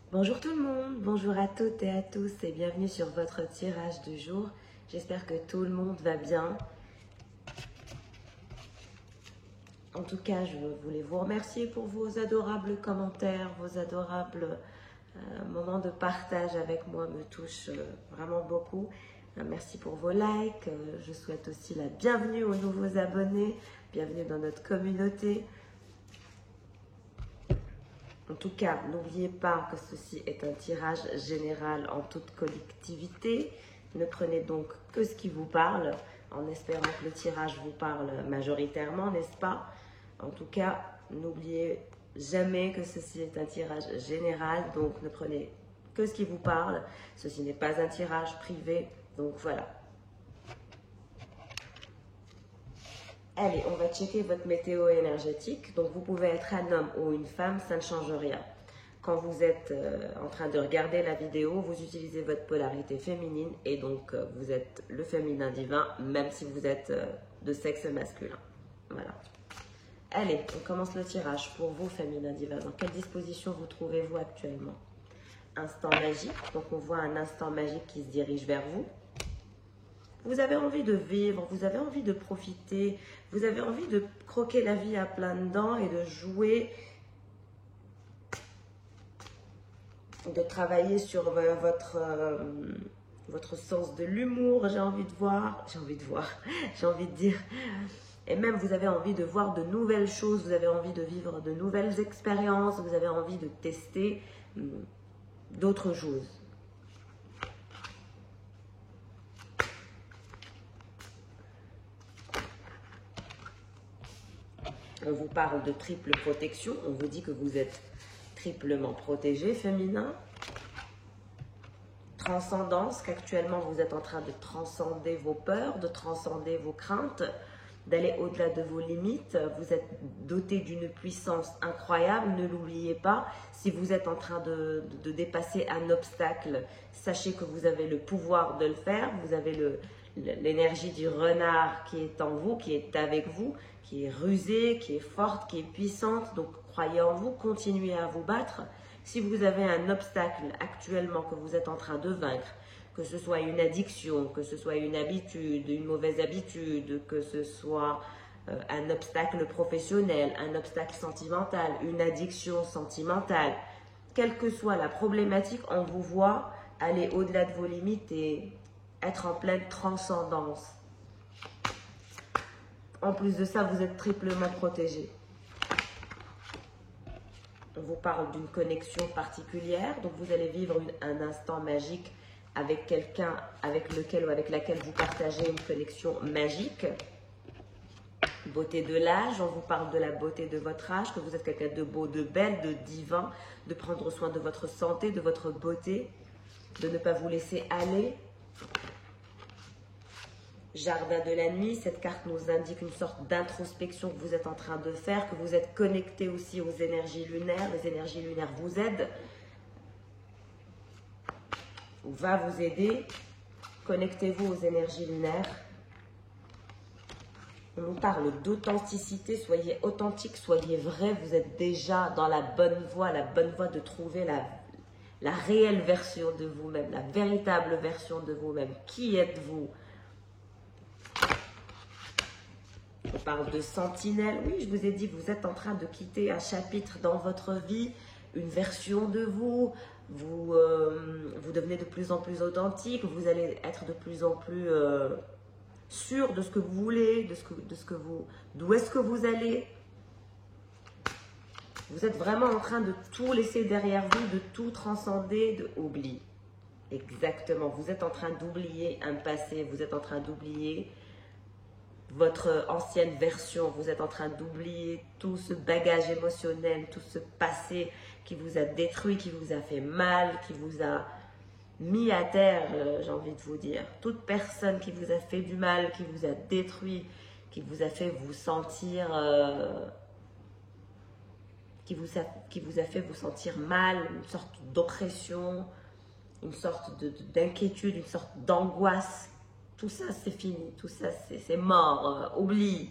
Bonjour tout le monde, bonjour à toutes et à tous et bienvenue sur votre tirage du jour. J'espère que tout le monde va bien. En tout cas, je voulais vous remercier pour vos adorables commentaires, vos adorables moments de partage avec moi me touchent vraiment beaucoup. Merci pour vos likes. Je souhaite aussi la bienvenue aux nouveaux abonnés, bienvenue dans notre communauté. En tout cas, n'oubliez pas que ceci est un tirage général en toute collectivité. Ne prenez donc que ce qui vous parle, en espérant que le tirage vous parle majoritairement, n'est-ce pas? En tout cas, n'oubliez jamais que ceci est un tirage général, donc ne prenez que ce qui vous parle. Ceci n'est pas un tirage privé, donc voilà. Allez, on va checker votre météo énergétique. Donc, vous pouvez être un homme ou une femme, ça ne change rien. Quand vous êtes en train de regarder la vidéo, vous utilisez votre polarité féminine et donc vous êtes le féminin divin, même si vous êtes de sexe masculin. Voilà. Allez, on commence le tirage pour vous, féminin divin. Dans quelle disposition vous trouvez-vous actuellement? Instant magique. Donc, on voit un instant magique qui se dirige vers vous. Vous avez envie de vivre, vous avez envie de profiter, vous avez envie de croquer la vie à pleines dents et de jouer, de travailler sur votre sens de l'humour, j'ai envie de dire. Et même vous avez envie de voir de nouvelles choses, vous avez envie de vivre de nouvelles expériences, vous avez envie de tester d'autres choses. On vous parle de triple protection, on vous dit que vous êtes triplement protégé, féminin. Transcendance, qu'actuellement vous êtes en train de transcender vos peurs, de transcender vos craintes, d'aller au-delà de vos limites. Vous êtes doté d'une puissance incroyable, ne l'oubliez pas. Si vous êtes en train de dépasser un obstacle, sachez que vous avez le pouvoir de le faire. Vous avez l'énergie du renard qui est en vous, qui est avec vous, qui est rusée, qui est forte, qui est puissante. Donc croyez en vous, continuez à vous battre. Si vous avez un obstacle actuellement que vous êtes en train de vaincre, que ce soit une addiction, que ce soit une habitude, une mauvaise habitude, que ce soit un obstacle professionnel, un obstacle sentimental, une addiction sentimentale, quelle que soit la problématique, on vous voit aller au-delà de vos limites et être en pleine transcendance. En plus de ça, vous êtes triplement protégé. On vous parle d'une connexion particulière, donc vous allez vivre un instant magique avec quelqu'un avec lequel ou avec laquelle vous partagez une connexion magique. Beauté de l'âge, on vous parle de la beauté de votre âge, que vous êtes quelqu'un de beau, de belle, de divin, de prendre soin de votre santé, de votre beauté, de ne pas vous laisser aller. Jardin de la nuit, cette carte nous indique une sorte d'introspection que vous êtes en train de faire, que vous êtes connecté aussi aux énergies lunaires. Les énergies lunaires vous aident, ou va vous aider. Connectez-vous aux énergies lunaires. On nous parle d'authenticité, soyez authentique, soyez vrai, vous êtes déjà dans la bonne voie de trouver la réelle version de vous-même, la véritable version de vous-même. Qui êtes-vous? On parle de sentinelle. Oui, je vous ai dit, vous êtes en train de quitter un chapitre dans votre vie, une version de vous. Vous devenez de plus en plus authentique. Vous allez être de plus en plus sûr de ce que vous voulez, d'où est-ce que vous allez. Vous êtes vraiment en train de tout laisser derrière vous, de tout transcender, de oublier. Exactement. Vous êtes en train d'oublier un passé. Vous êtes en train d'oublier votre ancienne version, vous êtes en train d'oublier tout ce bagage émotionnel, tout ce passé qui vous a détruit, qui vous a fait mal, qui vous a mis à terre, j'ai envie de vous dire. Toute personne qui vous a fait du mal, qui vous a détruit, qui vous a fait vous sentir, qui vous a fait vous sentir mal, une sorte d'oppression, une sorte d'inquiétude, une sorte d'angoisse. Tout ça, c'est fini. Tout ça, c'est mort. Oublie.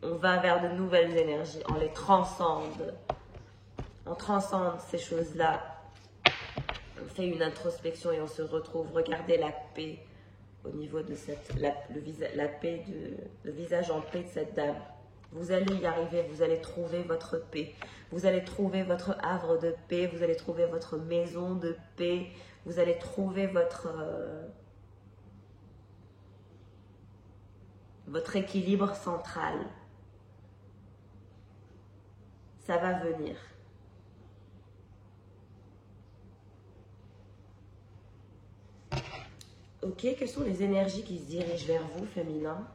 On va vers de nouvelles énergies. On les transcende. On transcende ces choses-là. On fait une introspection et on se retrouve. Regardez la paix au niveau de le visage en paix de cette dame. Vous allez y arriver, vous allez trouver votre paix. Vous allez trouver votre havre de paix, vous allez trouver votre maison de paix. Vous allez trouver votre équilibre central. Ça va venir. Ok, quelles sont les énergies qui se dirigent vers vous, féminin?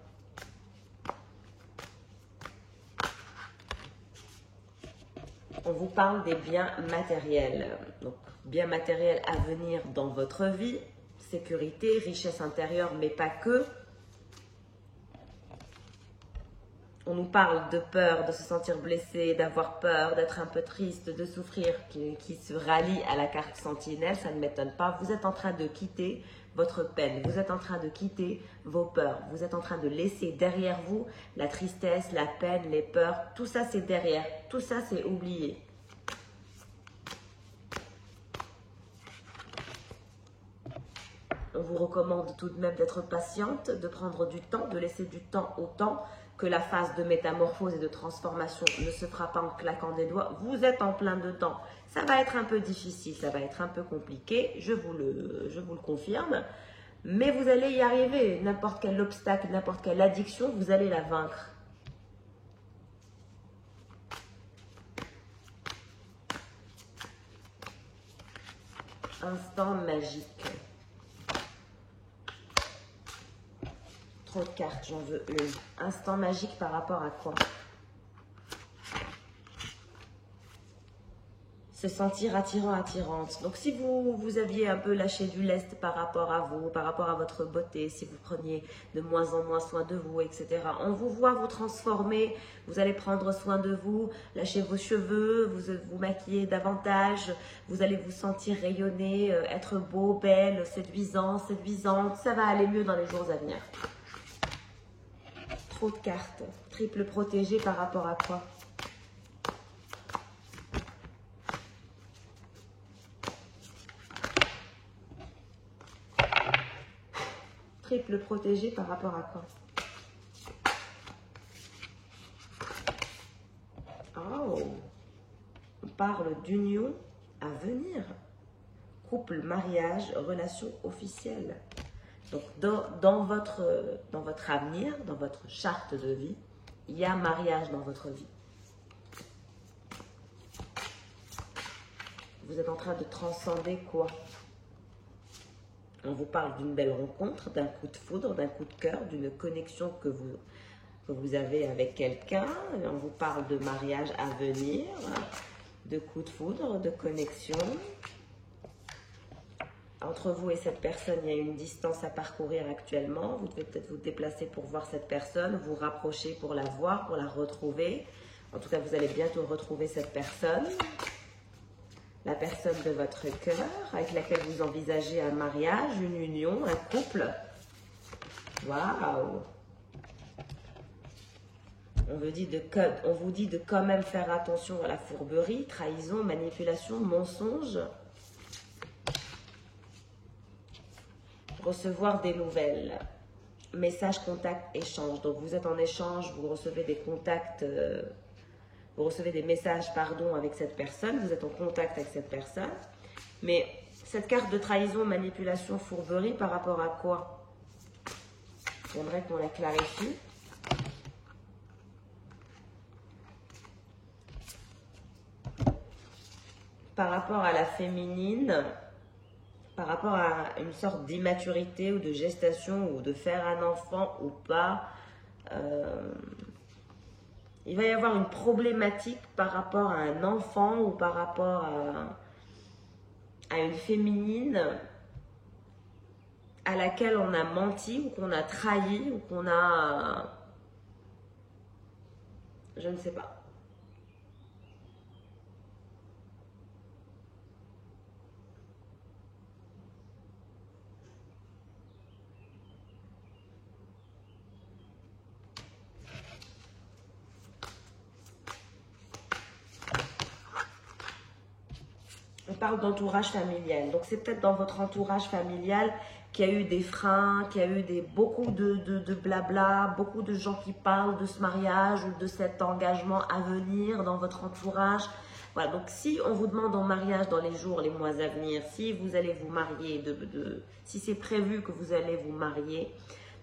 On vous parle des biens matériels. Donc, biens matériels à venir dans votre vie, sécurité, richesse intérieure, mais pas que. On nous parle de peur, de se sentir blessé, d'avoir peur, d'être un peu triste, de souffrir, qui se rallie à la carte sentinelle, ça ne m'étonne pas. Vous êtes en train de quitter votre peine, vous êtes en train de quitter vos peurs, vous êtes en train de laisser derrière vous la tristesse, la peine, les peurs, tout ça c'est derrière, tout ça c'est oublié. On vous recommande tout de même d'être patiente, de prendre du temps, de laisser du temps au temps, que la phase de métamorphose et de transformation ne se fera pas en claquant des doigts. Vous êtes en plein dedans. Ça va être un peu difficile, ça va être un peu compliqué, je vous le confirme. Mais vous allez y arriver. N'importe quel obstacle, n'importe quelle addiction, vous allez la vaincre. Instant magique. Trop de cartes, j'en veux une. Instant magique par rapport à quoi? Se sentir attirant, attirante. Donc si vous aviez un peu lâché du lest par rapport à vous, par rapport à votre beauté, si vous preniez de moins en moins soin de vous, etc. On vous voit vous transformer, vous allez prendre soin de vous, lâcher vos cheveux, vous maquiller davantage, vous allez vous sentir rayonner, être beau, belle, séduisant, séduisante. Ça va aller mieux dans les jours à venir. Trop de cartes. Triple protégé par rapport à quoi? Triple protégé par rapport à quoi? Oh, on parle d'union à venir. Couple, mariage, relation officielle. Donc, dans votre avenir, dans votre charte de vie, il y a mariage dans votre vie. Vous êtes en train de transcender quoi? On vous parle d'une belle rencontre, d'un coup de foudre, d'un coup de cœur, d'une connexion que vous avez avec quelqu'un. On vous parle de mariage à venir, de coup de foudre, de connexion. Entre vous et cette personne, il y a une distance à parcourir actuellement. Vous devez peut-être vous déplacer pour voir cette personne, vous rapprocher pour la voir, pour la retrouver. En tout cas, vous allez bientôt retrouver cette personne. La personne de votre cœur, avec laquelle vous envisagez un mariage, une union, un couple. Waouh! On vous dit de quand même faire attention à la fourberie, trahison, manipulation, mensonge. Recevoir des nouvelles. Message, contact, échange. Donc vous êtes en échange, vous recevez des contacts... vous recevez des messages, pardon, avec cette personne, vous êtes en contact avec cette personne. Mais cette carte de trahison, manipulation, fourberie, par rapport à quoi? J'aimerais qu'on la clarifie. Par rapport à la féminine, par rapport à une sorte d'immaturité ou de gestation ou de faire un enfant ou pas, il va y avoir une problématique par rapport à un enfant ou par rapport à une féminine à laquelle on a menti ou qu'on a trahi ou qu'on a... Je ne sais pas. On parle d'entourage familial. Donc, c'est peut-être dans votre entourage familial qu'il y a eu des freins, qu'il y a eu beaucoup de blabla, beaucoup de gens qui parlent de ce mariage ou de cet engagement à venir dans votre entourage. Voilà, donc si on vous demande en mariage dans les jours, les mois à venir, si vous allez vous marier, si c'est prévu que vous allez vous marier,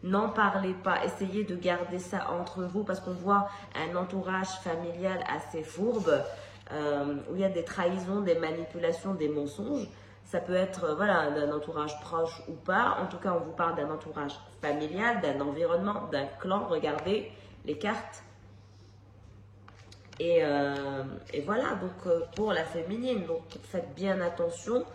n'en parlez pas, essayez de garder ça entre vous parce qu'on voit un entourage familial assez fourbe où il y a des trahisons, des manipulations, des mensonges. Ça peut être voilà, d'un entourage proche ou pas. En tout cas, on vous parle d'un entourage familial, d'un environnement, d'un clan. Regardez les cartes. Et voilà, donc pour la féminine, donc faites bien attention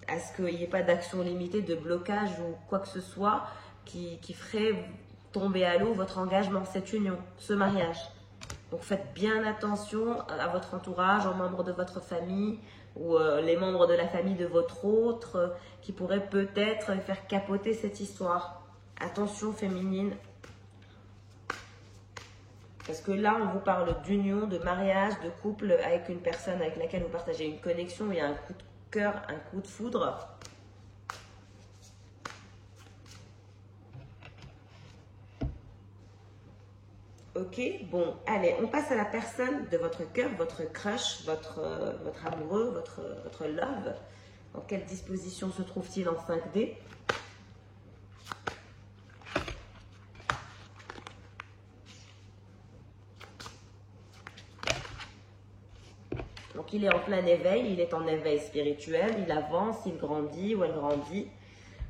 à ce qu'il n'y ait pas d'action limitée, de blocage ou quoi que ce soit qui ferait tomber à l'eau votre engagement, cette union, ce mariage. Donc faites bien attention à votre entourage, aux membres de votre famille ou les membres de la famille de votre autre qui pourraient peut-être faire capoter cette histoire. Attention féminine. Parce que là, on vous parle d'union, de mariage, de couple avec une personne avec laquelle vous partagez une connexion. Il y a un coup de cœur, un coup de foudre. Ok, bon, allez, on passe à la personne de votre cœur, votre crush, votre amoureux, votre love. Dans quelle disposition se trouve-t-il en 5D? Donc, il est en plein éveil, il est en éveil spirituel, il avance, il grandit ou elle grandit.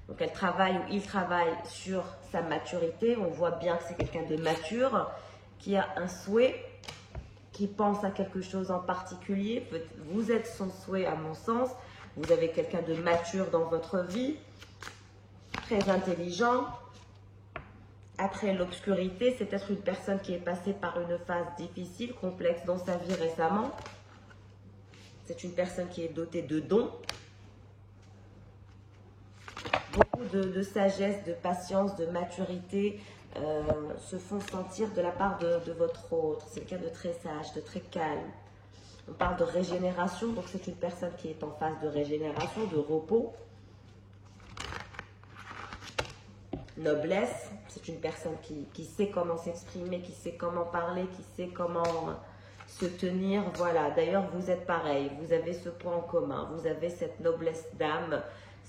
Donc, elle travaille ou il travaille sur sa maturité. On voit bien que c'est quelqu'un de mature, qui a un souhait, qui pense à quelque chose en particulier. Vous êtes son souhait à mon sens. Vous avez quelqu'un de mature dans votre vie, très intelligent. Après l'obscurité, c'est peut-être une personne qui est passée par une phase difficile, complexe dans sa vie récemment. C'est une personne qui est dotée de dons. Beaucoup de sagesse, de patience, de maturité se font sentir de la part de votre autre. C'est quelqu'un de très sage, de très calme. On parle de régénération, donc c'est une personne qui est en phase de régénération, de repos. Noblesse, c'est une personne qui sait comment s'exprimer, qui sait comment parler, qui sait comment se tenir. Voilà, d'ailleurs vous êtes pareil, vous avez ce point en commun, vous avez cette noblesse d'âme,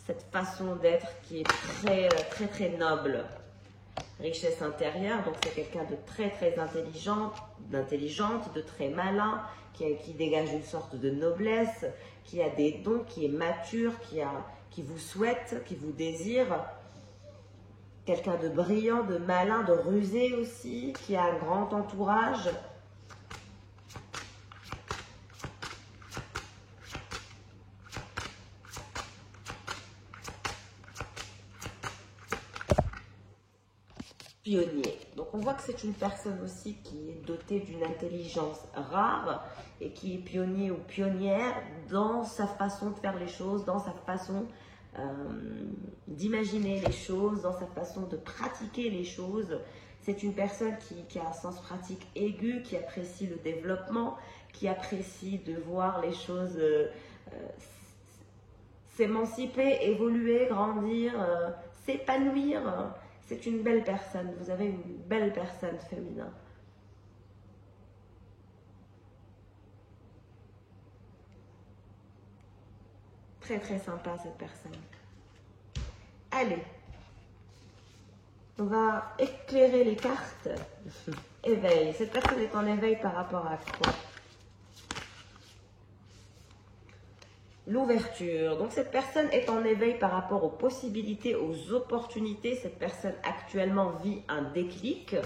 cette façon d'être qui est très noble. Richesse intérieure, donc c'est quelqu'un de très intelligent, d'intelligente, de très malin, qui dégage une sorte de noblesse, qui a des dons, qui est mature, qui vous souhaite, qui vous désire. Quelqu'un de brillant, de malin, de rusé aussi, qui a un grand entourage. Pionnier. Donc on voit que c'est une personne aussi qui est dotée d'une intelligence rare et qui est pionnier ou pionnière dans sa façon de faire les choses, dans sa façon d'imaginer les choses, dans sa façon de pratiquer les choses. C'est une personne qui a un sens pratique aigu, qui apprécie le développement, qui apprécie de voir les choses s'émanciper, évoluer, grandir, s'épanouir. C'est une belle personne, vous avez une belle personne féminin. Très sympa cette personne. Allez, on va éclairer les cartes. Éveil, cette personne est en éveil par rapport à quoi? L'ouverture. Donc cette personne est en éveil par rapport aux possibilités, aux opportunités. Cette personne actuellement vit un déclic.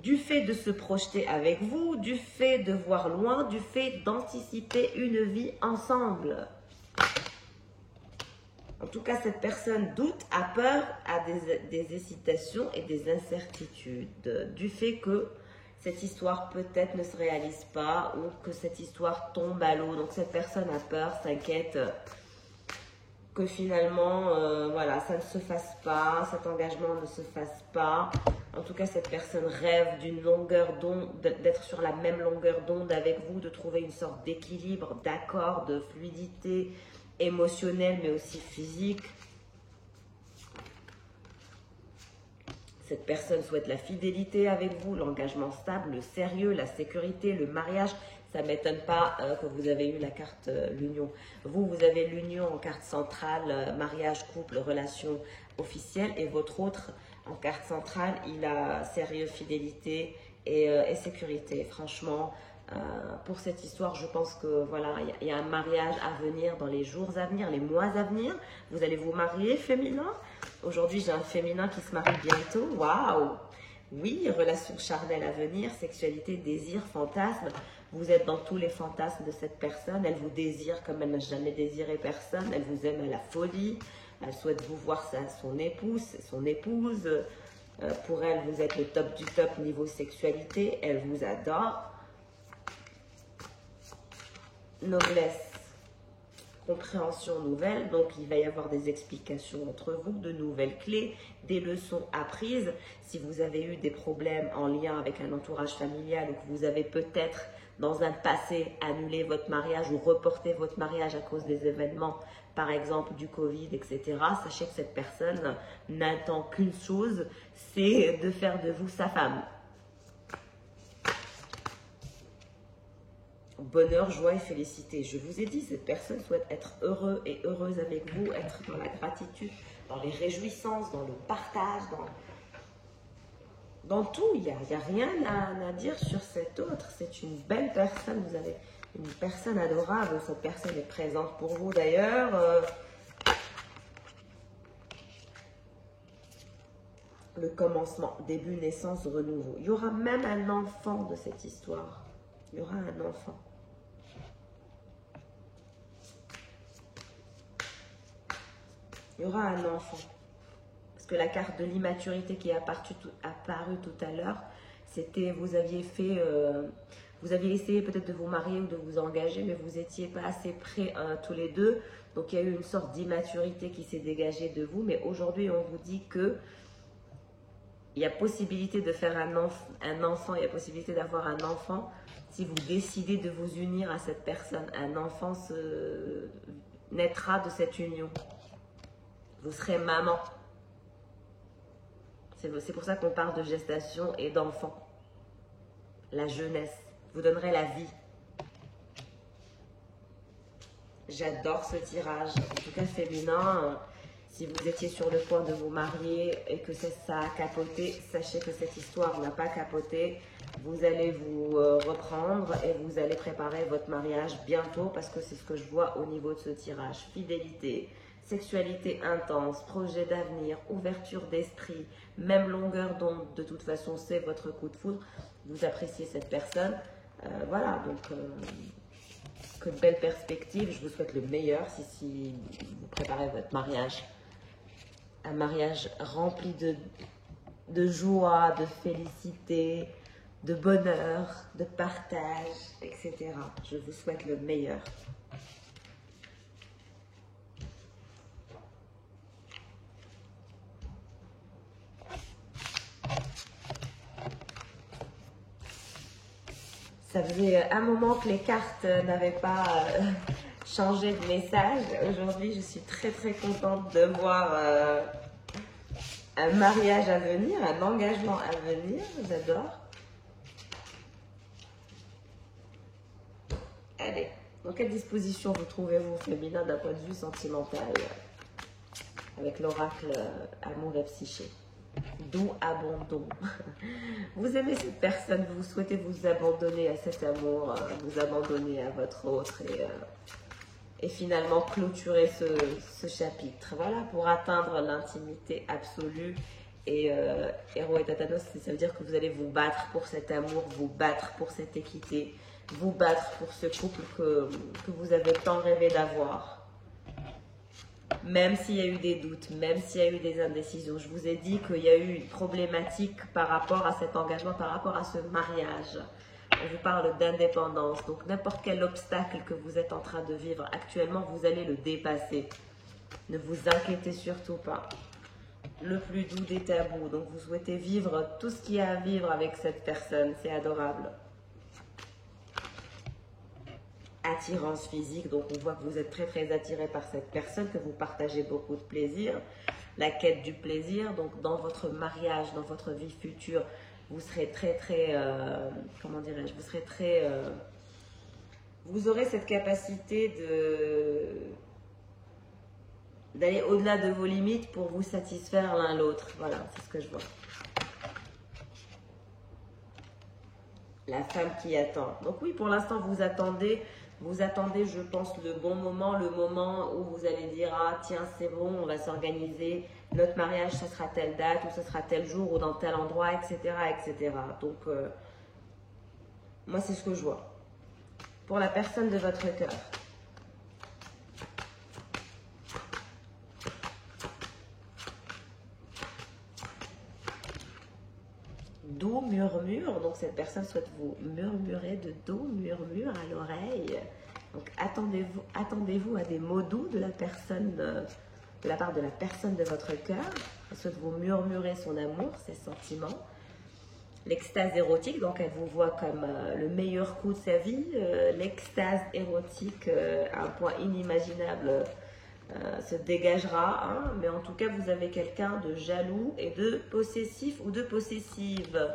Du fait de se projeter avec vous, du fait de voir loin, du fait d'anticiper une vie ensemble. En tout cas, cette personne doute, a peur, a des hésitations et des incertitudes. Du fait que cette histoire peut-être ne se réalise pas ou que cette histoire tombe à l'eau. Donc cette personne a peur, s'inquiète. que finalement, voilà, ça ne se fasse pas, cet engagement ne se fasse pas. En tout cas, cette personne rêve d'une longueur d'onde, d'être sur la même longueur d'onde avec vous, de trouver une sorte d'équilibre, d'accord, de fluidité émotionnelle, mais aussi physique. Cette personne souhaite la fidélité avec vous, l'engagement stable, le sérieux, la sécurité, le mariage. Ça ne m'étonne pas que vous avez eu la carte l'union. Vous avez l'union en carte centrale, mariage, couple, relation officielle. Et votre autre, en carte centrale, il a sérieux, fidélité et sécurité. Franchement, pour cette histoire, je pense que voilà, il y a un mariage à venir dans les jours à venir, les mois à venir. Vous allez vous marier, féminin. Aujourd'hui, j'ai un féminin qui se marie bientôt. Waouh! Oui, relation charnelle à venir, sexualité, désir, fantasme. Vous êtes dans tous les fantasmes de cette personne. Elle vous désire comme elle n'a jamais désiré personne. Elle vous aime à la folie. Elle souhaite vous voir son épouse, son épouse. Pour elle, vous êtes le top du top niveau sexualité. Elle vous adore. Noblesse. Compréhension nouvelle, donc il va y avoir des explications entre vous, de nouvelles clés, des leçons apprises. Si vous avez eu des problèmes en lien avec un entourage familial ou que vous avez peut-être dans un passé annulé votre mariage ou reporté votre mariage à cause des événements, par exemple du Covid, etc., sachez que cette personne n'attend qu'une chose, c'est de faire de vous sa femme. Bonheur, joie et félicité. Je vous ai dit, cette personne souhaite être heureux et heureuse avec vous, être dans la gratitude, dans les réjouissances, dans le partage, dans tout. Il n'y a rien à dire sur cette autre. C'est une belle personne. Vous avez une personne adorable. Cette personne est présente pour vous d'ailleurs. Le commencement, début, naissance, renouveau. Il y aura même un enfant de cette histoire. Il y aura un enfant. Il y aura un enfant. Parce que la carte de l'immaturité qui est apparue tout à l'heure, c'était, vous aviez essayé peut-être de vous marier ou de vous engager, mais vous n'étiez pas assez près tous les deux. Donc, il y a eu une sorte d'immaturité qui s'est dégagée de vous. Mais aujourd'hui, on vous dit que il y a possibilité de faire un enfant, il y a possibilité d'avoir un enfant si vous décidez de vous unir à cette personne. Un enfant naîtra de cette union. Vous serez maman. C'est pour ça qu'on parle de gestation et d'enfant. La jeunesse. Vous donnerez la vie. J'adore ce tirage. En tout cas, féminin, si vous étiez sur le point de vous marier et que ça a capoté, sachez que cette histoire n'a pas capoté. Vous allez vous reprendre et vous allez préparer votre mariage bientôt parce que c'est ce que je vois au niveau de ce tirage. Fidélité, sexualité intense, projet d'avenir, ouverture d'esprit, même longueur d'onde. De toute façon, c'est votre coup de foudre. Vous appréciez cette personne. Voilà, donc que de belles perspectives. Je vous souhaite le meilleur si vous préparez votre mariage. Un mariage rempli de joie, de félicité, de bonheur, de partage, etc. Je vous souhaite le meilleur. Ça faisait un moment que les cartes n'avaient pas changé de message. Aujourd'hui, je suis très très contente de voir un mariage à venir, un engagement à venir. J'adore. Allez, dans quelle disposition vous trouvez-vous, féminin, d'un point de vue sentimental, avec l'oracle amour et psyché? Doux abandon. Vous aimez cette personne, vous souhaitez vous abandonner à cet amour, vous abandonner à votre autre et finalement clôturer ce chapitre. Voilà, pour atteindre l'intimité absolue. Et Héros et Tatanos, ça veut dire que vous allez vous battre pour cet amour, vous battre pour cette équité, vous battre pour ce couple que vous avez tant rêvé d'avoir. Même s'il y a eu des doutes, même s'il y a eu des indécisions. Je vous ai dit qu'il y a eu une problématique par rapport à cet engagement, par rapport à ce mariage. On vous parle d'indépendance. Donc n'importe quel obstacle que vous êtes en train de vivre actuellement, vous allez le dépasser. Ne vous inquiétez surtout pas. Le plus doux des tabous. Donc vous souhaitez vivre tout ce qu'il y a à vivre avec cette personne. C'est adorable. Attirance physique. Donc on voit que vous êtes très très attiré par cette personne, que vous partagez beaucoup de plaisir. La quête du plaisir. Donc dans votre mariage, dans votre vie future, vous serez très très... comment dirais-je? Vous serez très... vous aurez cette capacité d'aller au-delà de vos limites pour vous satisfaire l'un l'autre. Voilà, c'est ce que je vois. La femme qui attend. Donc oui, pour l'instant, vous attendez, je pense, le bon moment, le moment où vous allez dire, ah tiens, c'est bon, on va s'organiser, notre mariage, ce sera telle date, ou ce sera tel jour, ou dans tel endroit, etc., etc. Donc, moi, c'est ce que je vois. Pour la personne de votre cœur. Doux murmure, donc cette personne souhaite vous murmurer de doux murmure à l'oreille. Donc attendez-vous à des mots doux de la personne, de la part de la personne de votre cœur. Elle souhaite vous murmurer son amour, ses sentiments. L'extase érotique, donc elle vous voit comme le meilleur coup de sa vie. L'extase érotique, à un point inimaginable, se dégagera, hein, mais en tout cas vous avez quelqu'un de jaloux et de possessif ou de possessive.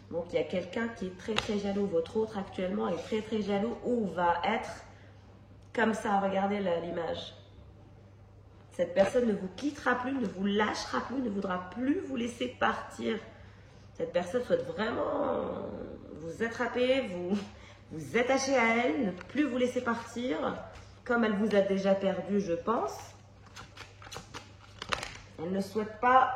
Donc il y a quelqu'un qui est très très jaloux, votre autre actuellement est très très jaloux ou va être comme ça, regardez l'image. Cette personne ne vous quittera plus, ne vous lâchera plus, ne voudra plus vous laisser partir. Cette personne souhaite vraiment vous attraper, vous attacher à elle, ne plus vous laisser partir. Comme elle vous a déjà perdu, je pense, elle ne souhaite pas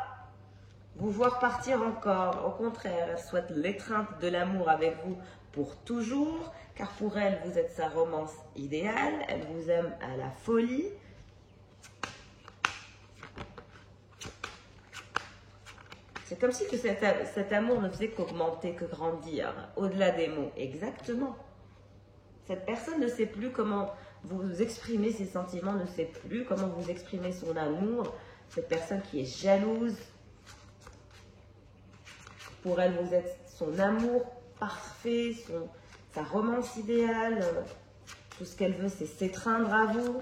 vous voir partir encore. Au contraire, elle souhaite l'étreinte de l'amour avec vous pour toujours, car pour elle, vous êtes sa romance idéale. Elle vous aime à la folie. C'est comme si que cet amour ne faisait qu'augmenter, que grandir, au-delà des mots. Exactement. Cette personne ne sait plus comment vous exprimez ses sentiments, ne sait plus comment vous exprimez son amour. Cette personne qui est jalouse, pour elle, vous êtes son amour parfait, sa romance idéale. Tout ce qu'elle veut, c'est s'étreindre à vous.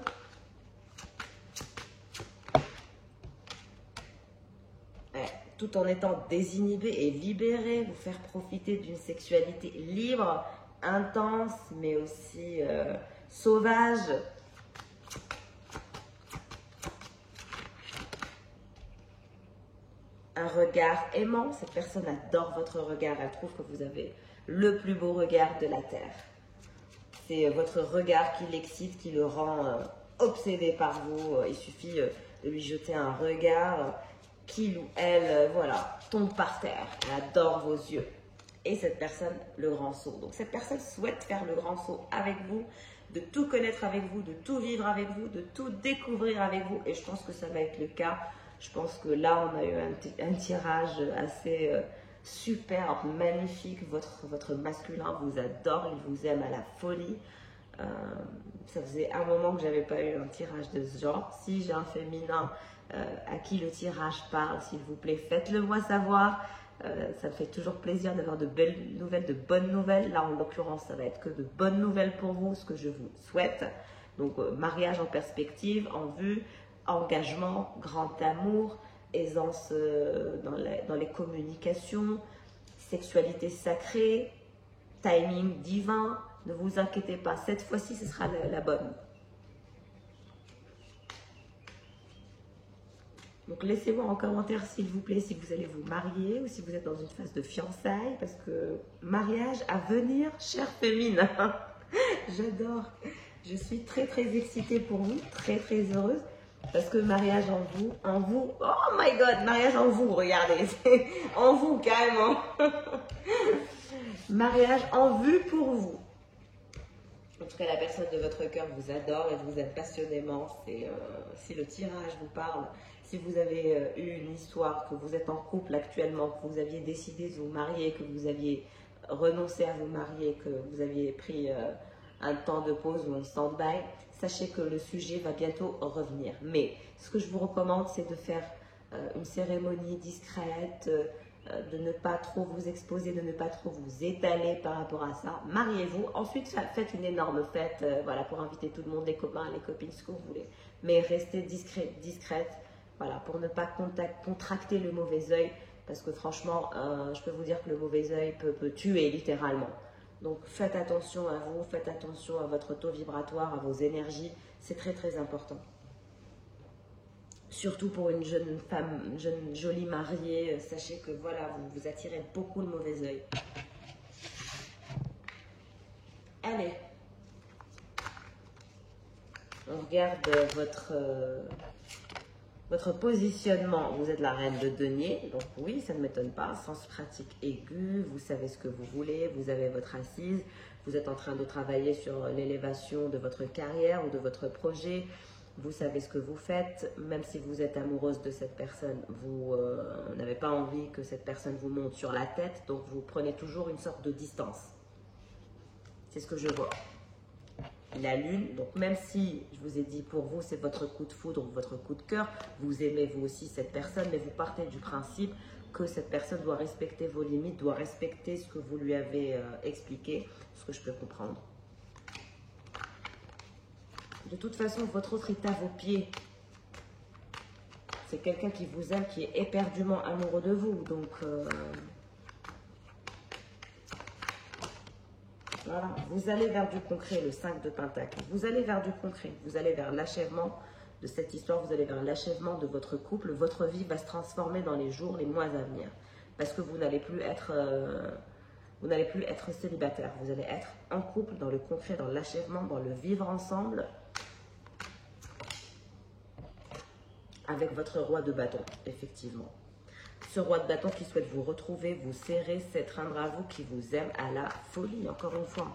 Tout en étant désinhibé et libéré, vous faire profiter d'une sexualité libre, intense, mais aussi sauvage. Un regard aimant, cette personne adore votre regard, elle trouve que vous avez le plus beau regard de la terre. C'est votre regard qui l'excite, qui le rend obsédé par vous. Il suffit de lui jeter un regard qu'il ou elle, voilà, tombe par terre. Elle adore vos yeux. Et cette personne, le grand saut. Donc cette personne souhaite faire le grand saut avec vous, de tout connaître avec vous, de tout vivre avec vous, de tout découvrir avec vous. Et je pense que ça va être le cas. Je pense que là, on a eu un tirage assez superbe, magnifique. Votre masculin vous adore, il vous aime à la folie. Ça faisait un moment que je n'avais pas eu un tirage de ce genre. Si j'ai un féminin à qui le tirage parle, s'il vous plaît, faites-le moi savoir. Ça me fait toujours plaisir d'avoir de belles nouvelles, de bonnes nouvelles. Là, en l'occurrence, ça va être que de bonnes nouvelles pour vous, ce que je vous souhaite. Donc, mariage en perspective, en vue, engagement, grand amour, aisance dans les communications, sexualité sacrée, timing divin. Ne vous inquiétez pas, cette fois-ci, ce sera la bonne. Donc laissez-moi en commentaire s'il vous plaît si vous allez vous marier ou si vous êtes dans une phase de fiançailles, parce que mariage à venir, cher féminin. J'adore. Je suis très très excitée pour vous, très très heureuse, parce que mariage en vous, oh my god, mariage en vous, regardez, en vous carrément. Mariage en vue pour vous. En tout cas, la personne de votre cœur vous adore et vous aime passionnément. Si le tirage vous parle, si vous avez eu une histoire, que vous êtes en couple actuellement, que vous aviez décidé de vous marier, que vous aviez renoncé à vous marier, que vous aviez pris un temps de pause ou un stand-by, sachez que le sujet va bientôt revenir. Mais ce que je vous recommande, c'est de faire une cérémonie discrète, de ne pas trop vous exposer, de ne pas trop vous étaler par rapport à ça. Mariez-vous, ensuite faites une énorme fête, voilà, pour inviter tout le monde, les copains, les copines, ce que vous voulez. Mais restez discrète, voilà, pour ne pas contracter le mauvais œil, parce que franchement, je peux vous dire que le mauvais œil peut tuer littéralement. Donc faites attention à vous, faites attention à votre taux vibratoire, à vos énergies, c'est très très important. Surtout pour une jeune femme, une jeune jolie mariée, sachez que voilà, vous attirez beaucoup le mauvais œil. Allez, on regarde votre positionnement. Vous êtes la reine de denier, donc oui, ça ne m'étonne pas. Sens pratique aigu, vous savez ce que vous voulez, vous avez votre assise, vous êtes en train de travailler sur l'élévation de votre carrière ou de votre projet. Vous savez ce que vous faites, même si vous êtes amoureuse de cette personne, vous n'avez pas envie que cette personne vous monte sur la tête, donc vous prenez toujours une sorte de distance. C'est ce que je vois. La lune, donc même si, je vous ai dit, pour vous, c'est votre coup de foudre ou votre coup de cœur, vous aimez vous aussi cette personne, mais vous partez du principe que cette personne doit respecter vos limites, doit respecter ce que vous lui avez expliqué, ce que je peux comprendre. De toute façon, votre autre est à vos pieds. C'est quelqu'un qui vous aime, qui est éperdument amoureux de vous. Donc, voilà. Vous allez vers du concret, le 5 de Pentacle. Vous allez vers du concret. Vous allez vers l'achèvement de cette histoire. Vous allez vers l'achèvement de votre couple. Votre vie va se transformer dans les jours, les mois à venir. Parce que vous n'allez plus être... célibataire. Vous allez être en couple, dans le concret, dans l'achèvement, dans le vivre ensemble. Avec votre roi de bâton, effectivement. Ce roi de bâton qui souhaite vous retrouver, vous serrer, s'étreindre à vous, qui vous aime à la folie, encore une fois.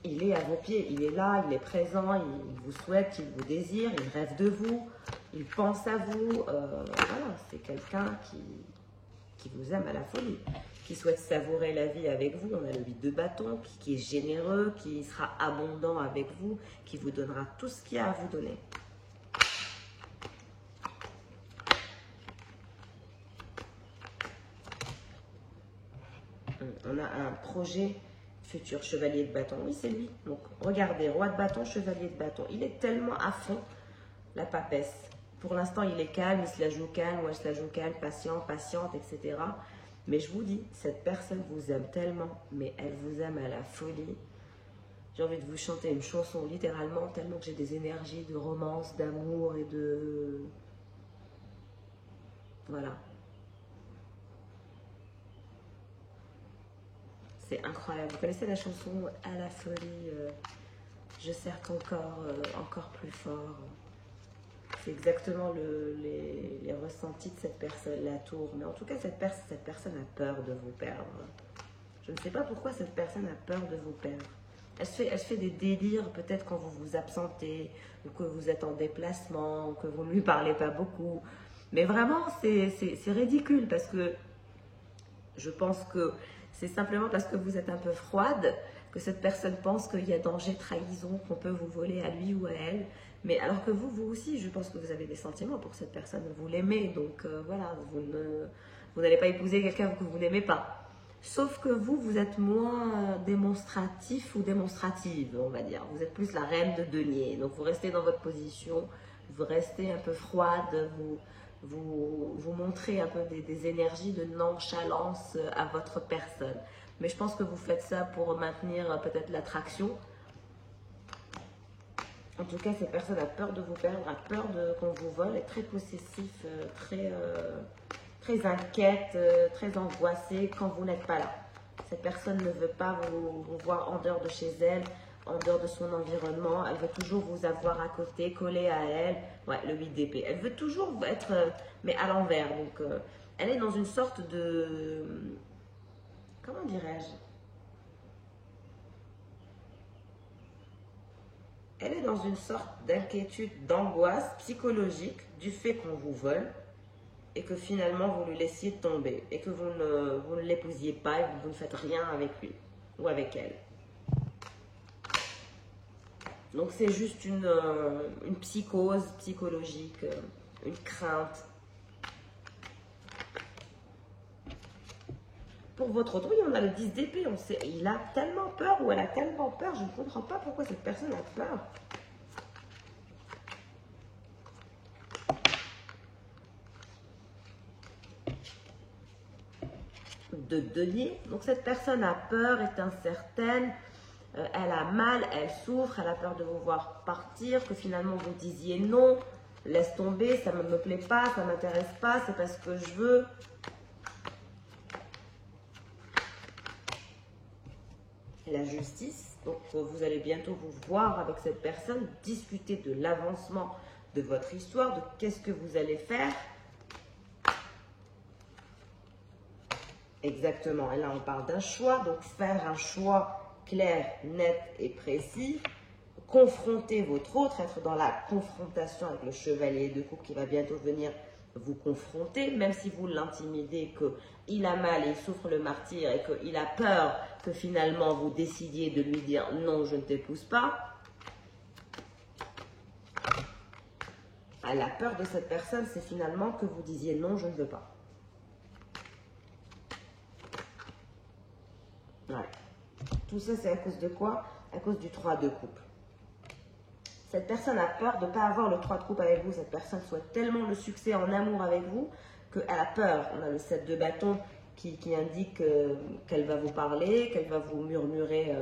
Il est à vos pieds, il est là, il est présent, il vous souhaite, il vous désire, il rêve de vous, il pense à vous. Voilà, c'est quelqu'un qui vous aime à la folie, qui souhaite savourer la vie avec vous. On a le 8 de bâton, qui est généreux, qui sera abondant avec vous, qui vous donnera tout ce qu'il y a à vous donner. On a un projet futur, chevalier de bâton. Oui, c'est lui. Donc, regardez, roi de bâton, chevalier de bâton. Il est tellement à fond, la papesse. Pour l'instant, il est calme, il se la joue calme, ou elle se la joue calme, patiente, etc. Mais je vous dis, cette personne vous aime tellement, mais elle vous aime à la folie. J'ai envie de vous chanter une chanson, littéralement, tellement que j'ai des énergies de romance, d'amour et de... Voilà. C'est incroyable. Vous connaissez la chanson « À la folie, je serre ton corps encore plus fort ». C'est exactement les ressentis de cette personne, la tour. Mais en tout cas, cette personne a peur de vous perdre. Je ne sais pas pourquoi cette personne a peur de vous perdre. Elle se fait des délires peut-être quand vous vous absentez, ou que vous êtes en déplacement, ou que vous ne lui parlez pas beaucoup. Mais vraiment, c'est ridicule parce que je pense que c'est simplement parce que vous êtes un peu froide que cette personne pense qu'il y a danger, trahison, qu'on peut vous voler à lui ou à elle. Mais alors que vous aussi, je pense que vous avez des sentiments pour cette personne, vous l'aimez. Donc voilà, vous n'allez pas épouser quelqu'un que vous n'aimez pas. Sauf que vous êtes moins démonstratif ou démonstrative, on va dire. Vous êtes plus la reine de denier. Donc vous restez dans votre position, vous restez un peu froide, vous montrez un peu des énergies de nonchalance à votre personne. Mais je pense que vous faites ça pour maintenir peut-être l'attraction. En tout cas, cette personne a peur de vous perdre, a peur qu'on vous vole, est très possessif, très inquiète, très angoissée quand vous n'êtes pas là. Cette personne ne veut pas vous voir en dehors de chez elle, en dehors de son environnement. Elle veut toujours vous avoir à côté, collé à elle. Ouais, le 8 d'épée. Elle veut toujours être, mais à l'envers. Donc, elle est dans une sorte de... Comment dirais-je? Elle est dans une sorte d'inquiétude, d'angoisse psychologique du fait qu'on vous vole et que finalement vous le laissiez tomber et que vous ne l'épousiez pas et que vous ne faites rien avec lui ou avec elle. Donc c'est juste une psychose psychologique, une crainte. Pour votre autre, oui, on a le 10 d'épée. On sait, il a tellement peur ou elle a tellement peur. Je ne comprends pas pourquoi cette personne a peur. De denier. Donc cette personne a peur, est incertaine, elle a mal, elle souffre, elle a peur de vous voir partir, que finalement vous disiez non, laisse tomber, ça ne me plaît pas, ça ne m'intéresse pas, c'est pas ce que je veux. Et la justice, donc vous allez bientôt vous voir avec cette personne, discuter de l'avancement de votre histoire, de qu'est-ce que vous allez faire. Exactement, et là on parle d'un choix, donc faire un choix clair, net et précis, confronter votre autre, être dans la confrontation avec le chevalier de coupe qui va bientôt venir vous confronter, même si vous l'intimidez, qu'il a mal et il souffre le martyre et qu'il a peur que finalement vous décidiez de lui dire non, je ne t'épouse pas. La peur de cette personne, c'est finalement que vous disiez non, je ne veux pas. Ouais. Tout ça, c'est à cause de quoi? À cause du 3 de coupe. Cette personne a peur de ne pas avoir le 3 de coupe avec vous. Cette personne souhaite tellement le succès en amour avec vous qu'elle a peur. On a le 7 de bâton qui indique qu'elle va vous parler, qu'elle va vous murmurer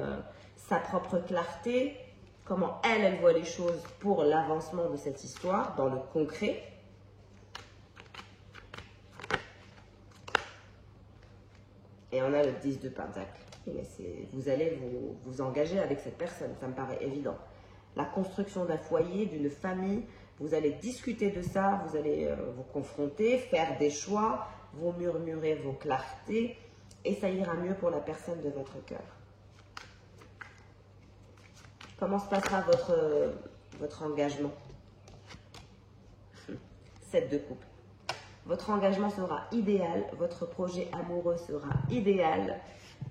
sa propre clarté, comment elle voit les choses pour l'avancement de cette histoire dans le concret. Et on a le 10 de pentacle. Vous allez vous engager avec cette personne, ça me paraît évident. La construction d'un foyer, d'une famille, vous allez discuter de ça, vous allez vous confronter, faire des choix, vous murmurer vos clartés et ça ira mieux pour la personne de votre cœur. Comment se passera votre engagement? 7 de coupe. Votre engagement sera idéal, votre projet amoureux sera idéal,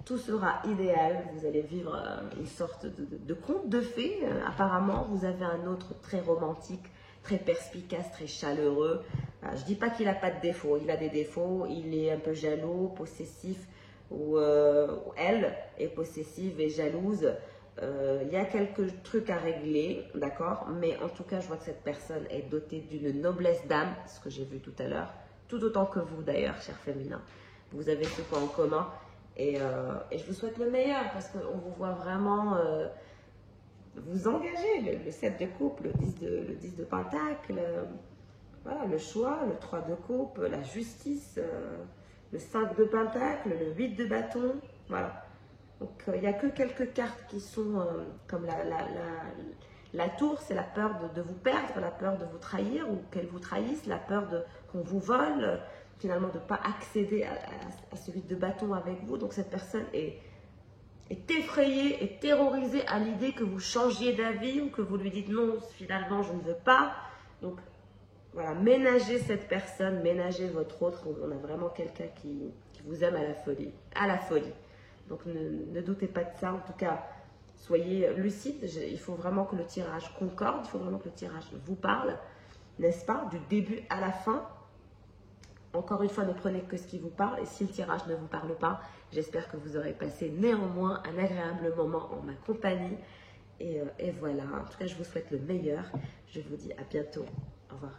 tout sera idéal. Vous allez vivre une sorte de conte de fées. Apparemment, vous avez un autre très romantique, très perspicace, très chaleureux. Je ne dis pas qu'il n'a pas de défauts, il a des défauts, il est un peu jaloux, possessif, ou elle est possessive et jalouse. Il y a quelques trucs à régler, d'accord? Mais en tout cas, je vois que cette personne est dotée d'une noblesse d'âme, ce que j'ai vu tout à l'heure, tout autant que vous d'ailleurs, cher féminin. Vous avez ce point en commun et je vous souhaite le meilleur parce qu'on vous voit vraiment vous engager. Le 7 de coupe, le 10 de pentacle, voilà, le choix, le 3 de coupe, la justice, le 5 de pentacle, le 8 de bâton, voilà. Donc, il n'y a que quelques cartes qui sont comme la tour, c'est la peur de vous perdre, la peur de vous trahir ou qu'elle vous trahisse, la peur qu'on vous vole, finalement de ne pas accéder à ce 8 de bâton avec vous. Donc, cette personne est effrayée et terrorisée à l'idée que vous changiez d'avis ou que vous lui dites non, finalement, je ne veux pas. Donc, voilà, ménagez cette personne, ménagez votre autre. On a vraiment quelqu'un qui vous aime à la folie. À la folie. Donc, ne doutez pas de ça. En tout cas, soyez lucide. Il faut vraiment que le tirage concorde. Il faut vraiment que le tirage vous parle, n'est-ce pas? Du début à la fin. Encore une fois, ne prenez que ce qui vous parle. Et si le tirage ne vous parle pas, j'espère que vous aurez passé néanmoins un agréable moment en ma compagnie. Et voilà. En tout cas, je vous souhaite le meilleur. Je vous dis à bientôt. Au revoir.